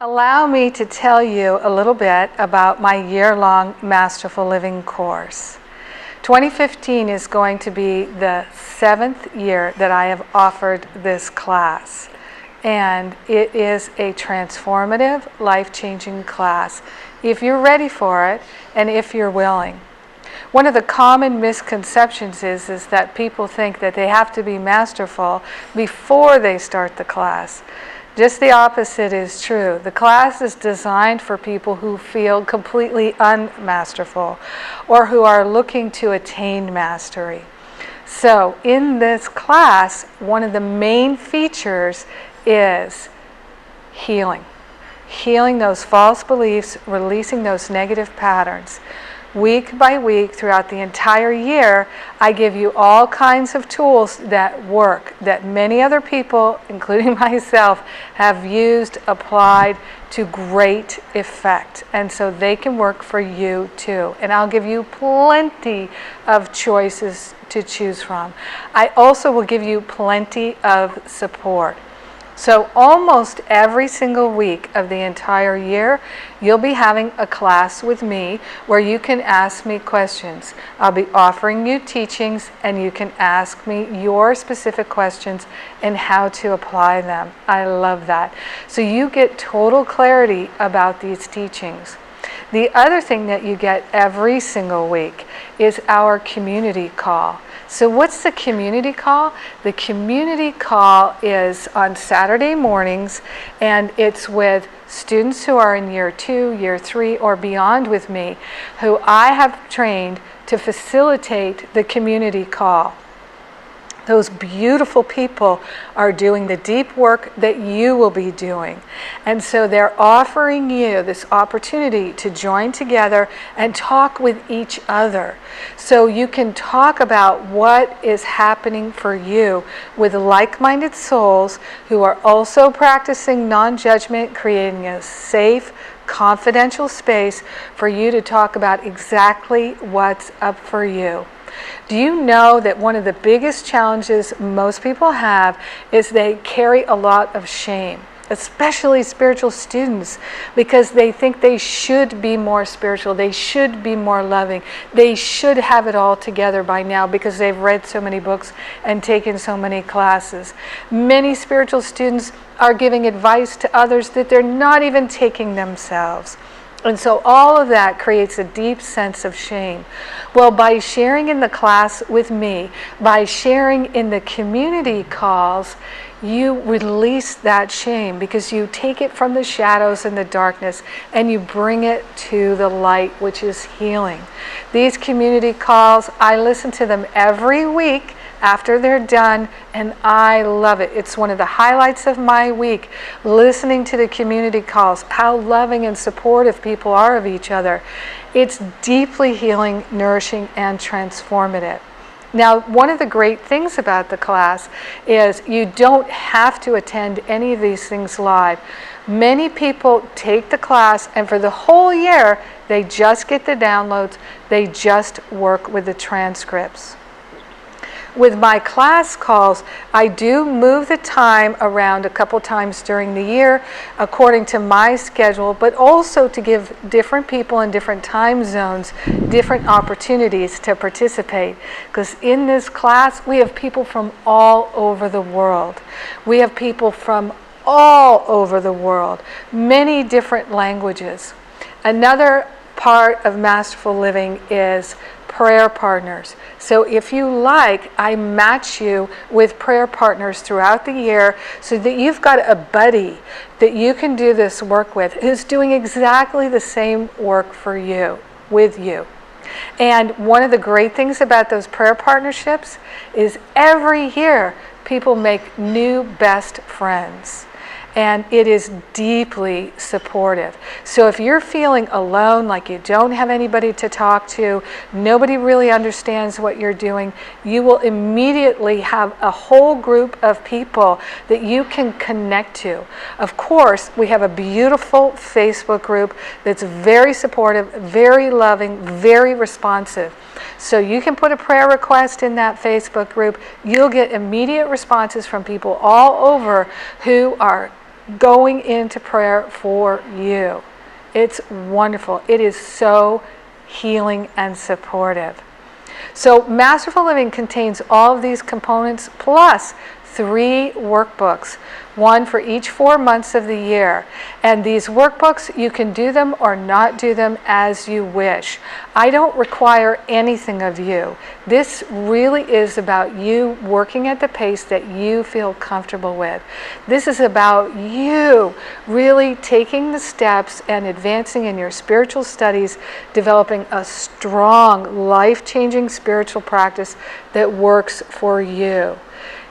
Allow me to tell you a little bit about my year-long Masterful Living course. 2015 is going to be the 7th year that I have offered this class. And it is a transformative, life-changing class if you're ready for it and if you're willing. One of the common misconceptions is that people think that they have to be masterful before they start the class. Just the opposite is true. The class is designed for people who feel completely unmasterful or who are looking to attain mastery. So in this class, one of the main features is healing. Healing those false beliefs, releasing those negative patterns. Week by week, throughout the entire year, I give you all kinds of tools that work, that many other people, including myself, have used, applied to great effect. And so they can work for you too. And I'll give you plenty of choices to choose from. I also will give you plenty of support. So almost every single week of the entire year, you'll be having a class with me where you can ask me questions. I'll be offering you teachings and you can ask me your specific questions and how to apply them. I love that. So you get total clarity about these teachings. The other thing that you get every single week is our community call. So what's the community call? The community call is on Saturday mornings, and it's with students who are in year 2, year 3, or beyond with me, who I have trained to facilitate the community call. Those beautiful people are doing the deep work that you will be doing. And so they're offering you this opportunity to join together and talk with each other. So you can talk about what is happening for you with like-minded souls who are also practicing non-judgment, creating a safe, confidential space for you to talk about exactly what's up for you. Do you know that one of the biggest challenges most people have is they carry a lot of shame, especially spiritual students, because they think they should be more spiritual, they should be more loving, they should have it all together by now because they've read so many books and taken so many classes. Many spiritual students are giving advice to others that they're not even taking themselves. And so all of that creates a deep sense of shame. Well, by sharing in the class with me, by sharing in the community calls, you release that shame because you take it from the shadows and the darkness and you bring it to the light, which is healing. These community calls, I listen to them every week after they're done, and I love it. It's one of the highlights of my week, listening to the community calls, how loving and supportive people are of each other. It's deeply healing, nourishing, and transformative. Now, one of the great things about the class is you don't have to attend any of these things live. Many people take the class, and for the whole year, they just get the downloads, they just work with the transcripts. With my class calls, I do move the time around a couple times during the year according to my schedule, but also to give different people in different time zones different opportunities to participate. Because in this class, we have people from all over the world. We have people from all over the world, many different languages. Another part of Masterful Living is prayer partners. So if you like, I match you with prayer partners throughout the year so that you've got a buddy that you can do this work with who's doing exactly the same work for you, with you. And one of the great things about those prayer partnerships is every year people make new best friends. And it is deeply supportive. So if you're feeling alone, like you don't have anybody to talk to, nobody really understands what you're doing, you will immediately have a whole group of people that you can connect to. Of course, we have a beautiful Facebook group that's very supportive, very loving, very responsive. So you can put a prayer request in that Facebook group. You'll get immediate responses from people all over who are going into prayer for you. It's wonderful. It is so healing and supportive. So Masterful Living contains all of these components plus 3 workbooks, one for each 4 months of the year. And these workbooks, you can do them or not do them as you wish. I don't require anything of you. This really is about you working at the pace that you feel comfortable with. This is about you really taking the steps and advancing in your spiritual studies, developing a strong, life-changing spiritual practice that works for you.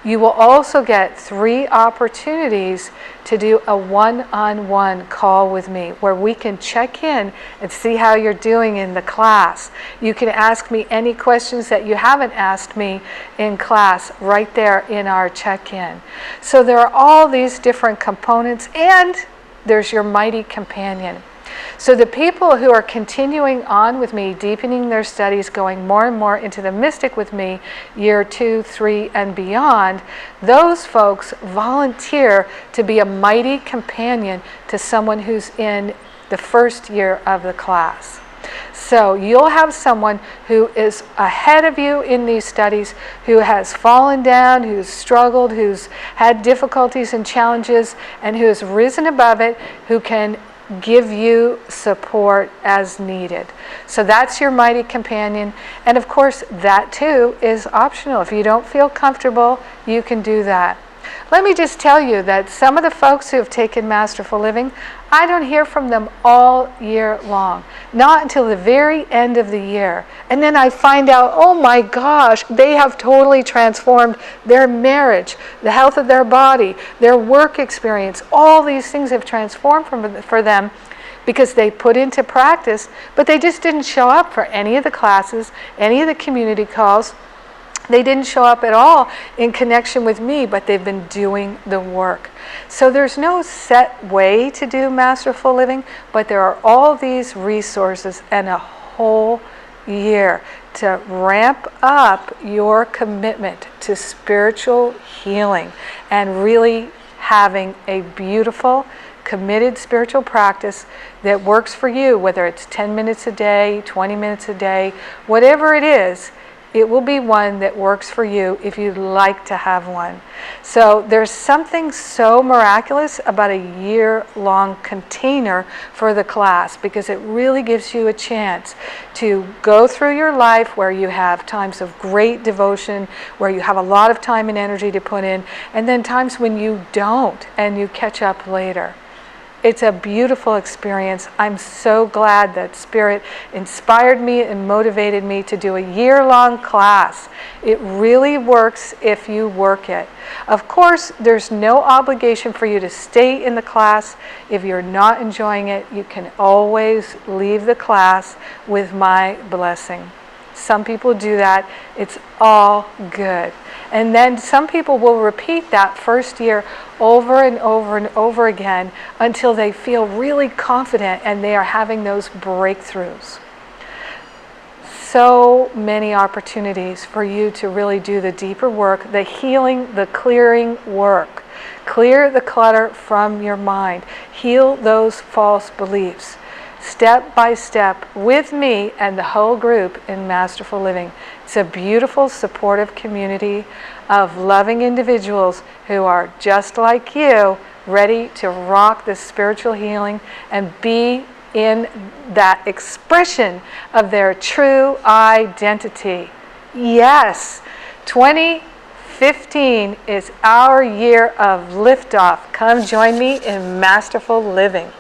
You will also get 3 opportunities to do a one-on-one call with me where we can check in and see how you're doing in the class. You can ask me any questions that you haven't asked me in class right there in our check-in. So there are all these different components, and there's your mighty companion. So the people who are continuing on with me, deepening their studies, going more and more into the mystic with me, year 2, 3, and beyond, those folks volunteer to be a mighty companion to someone who's in the first year of the class. So you'll have someone who is ahead of you in these studies, who has fallen down, who's struggled, who's had difficulties and challenges, and who has risen above it, who can give you support as needed. So that's your mighty companion. And of course, that too is optional. If you don't feel comfortable, you can do that. Let me just tell you that some of the folks who have taken Masterful Living, I don't hear from them all year long, not until the very end of the year. And then I find out, oh my gosh, they have totally transformed their marriage, the health of their body, their work experience. All these things have transformed for them because they put into practice, but they just didn't show up for any of the classes, any of the community calls. They didn't show up at all in connection with me, but they've been doing the work. So there's no set way to do Masterful Living, but there are all these resources and a whole year to ramp up your commitment to spiritual healing and really having a beautiful, committed spiritual practice that works for you, whether it's 10 minutes a day, 20 minutes a day, whatever it is. It will be one that works for you if you'd like to have one. So there's something so miraculous about a year-long container for the class, because it really gives you a chance to go through your life where you have times of great devotion, where you have a lot of time and energy to put in, and then times when you don't and you catch up later. It's a beautiful experience. I'm so glad that Spirit inspired me and motivated me to do a year-long class. It really works if you work it. Of course, there's no obligation for you to stay in the class. If you're not enjoying it, you can always leave the class with my blessing. Some people do that. It's all good. And then some people will repeat that first year over and over and over again until they feel really confident and they are having those breakthroughs. So many opportunities for you to really do the deeper work, the healing, the clearing work. Clear the clutter from your mind. Heal those false beliefs. Step by step with me and the whole group in Masterful Living. It's a beautiful, supportive community of loving individuals who are just like you, ready to rock this spiritual healing and be in that expression of their true identity. Yes, 2015 is our year of liftoff. Come join me in Masterful Living.